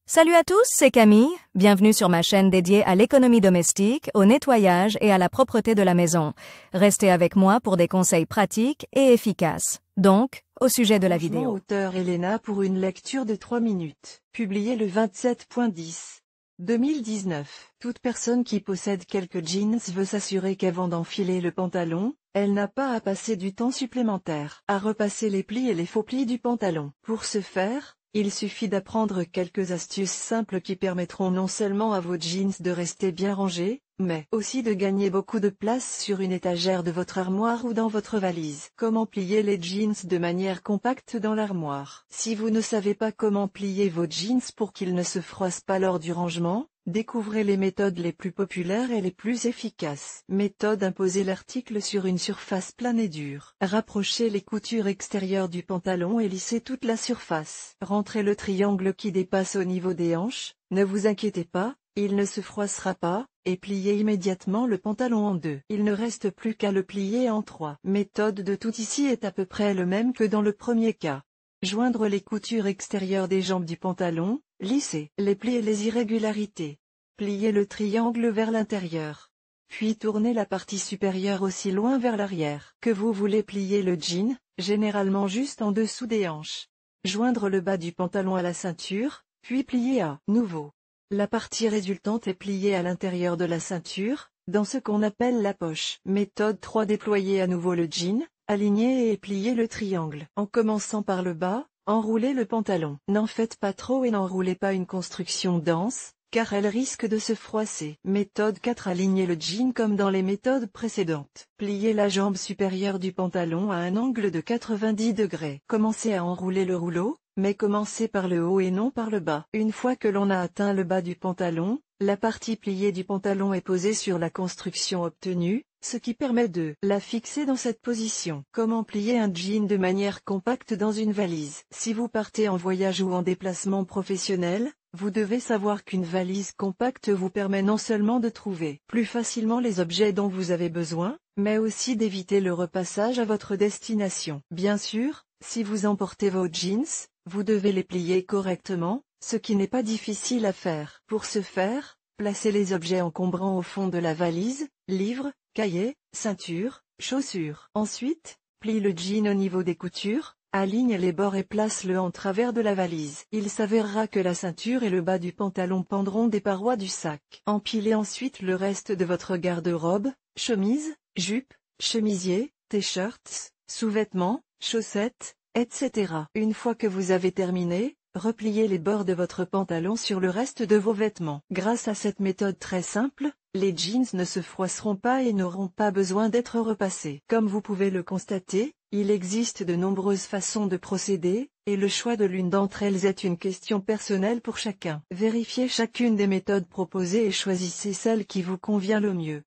Salut à tous, c'est Camille. Bienvenue sur ma chaîne dédiée à l'économie domestique, au nettoyage et à la propreté de la maison. Restez avec moi pour des conseils pratiques et efficaces. Donc, au sujet de la vidéo. Auteur Elena pour une lecture de 3 minutes. Publié le 27.10. 2019. Toute personne qui possède quelques jeans veut s'assurer qu'avant d'enfiler le pantalon, elle n'a pas à passer du temps supplémentaire à repasser les plis et les faux plis du pantalon. Pour ce faire, il suffit d'apprendre quelques astuces simples qui permettront non seulement à vos jeans de rester bien rangés, mais aussi de gagner beaucoup de place sur une étagère de votre armoire ou dans votre valise. Comment plier les jeans de manière compacte dans l'armoire? Si vous ne savez pas comment plier vos jeans pour qu'ils ne se froissent pas lors du rangement, découvrez les méthodes les plus populaires et les plus efficaces. Méthode: imposez l'article sur une surface plane et dure. Rapprochez les coutures extérieures du pantalon et lissez toute la surface. Rentrez le triangle qui dépasse au niveau des hanches, ne vous inquiétez pas, il ne se froissera pas, et pliez immédiatement le pantalon en deux. Il ne reste plus qu'à le plier en trois. Méthode de tout ici est à peu près le même que dans le premier cas. Joindre les coutures extérieures des jambes du pantalon, lisser les plis et les irrégularités. Plier le triangle vers l'intérieur. Puis tourner la partie supérieure aussi loin vers l'arrière que vous voulez plier le jean, généralement juste en dessous des hanches. Joindre le bas du pantalon à la ceinture, puis plier à nouveau. La partie résultante est pliée à l'intérieur de la ceinture, dans ce qu'on appelle la poche. Méthode 3: déployer à nouveau le jean, aligner et plier le triangle. En commençant par le bas, enroulez le pantalon. N'en faites pas trop et n'enroulez pas une construction dense, car elle risque de se froisser. Méthode 4: aligner le jean comme dans les méthodes précédentes. Pliez la jambe supérieure du pantalon à un angle de 90 degrés. Commencez à enrouler le rouleau, mais commencez par le haut et non par le bas. Une fois que l'on a atteint le bas du pantalon, la partie pliée du pantalon est posée sur la construction obtenue, ce qui permet de la fixer dans cette position. Comment plier un jean de manière compacte dans une valise? Si vous partez en voyage ou en déplacement professionnel, vous devez savoir qu'une valise compacte vous permet non seulement de trouver plus facilement les objets dont vous avez besoin, mais aussi d'éviter le repassage à votre destination. Bien sûr, si vous emportez vos jeans, vous devez les plier correctement, ce qui n'est pas difficile à faire. Pour ce faire, placez les objets encombrants au fond de la valise: livres, cahiers, ceinture, chaussures. Ensuite, plie le jean au niveau des coutures, aligne les bords et place-le en travers de la valise. Il s'avérera que la ceinture et le bas du pantalon pendront des parois du sac. Empilez ensuite le reste de votre garde-robe: chemise, jupe, chemisier, t-shirts, sous-vêtements, chaussettes, etc. Une fois que vous avez terminé, repliez les bords de votre pantalon sur le reste de vos vêtements. Grâce à cette méthode très simple, les jeans ne se froisseront pas et n'auront pas besoin d'être repassés. Comme vous pouvez le constater, il existe de nombreuses façons de procéder, et le choix de l'une d'entre elles est une question personnelle pour chacun. Vérifiez chacune des méthodes proposées et choisissez celle qui vous convient le mieux.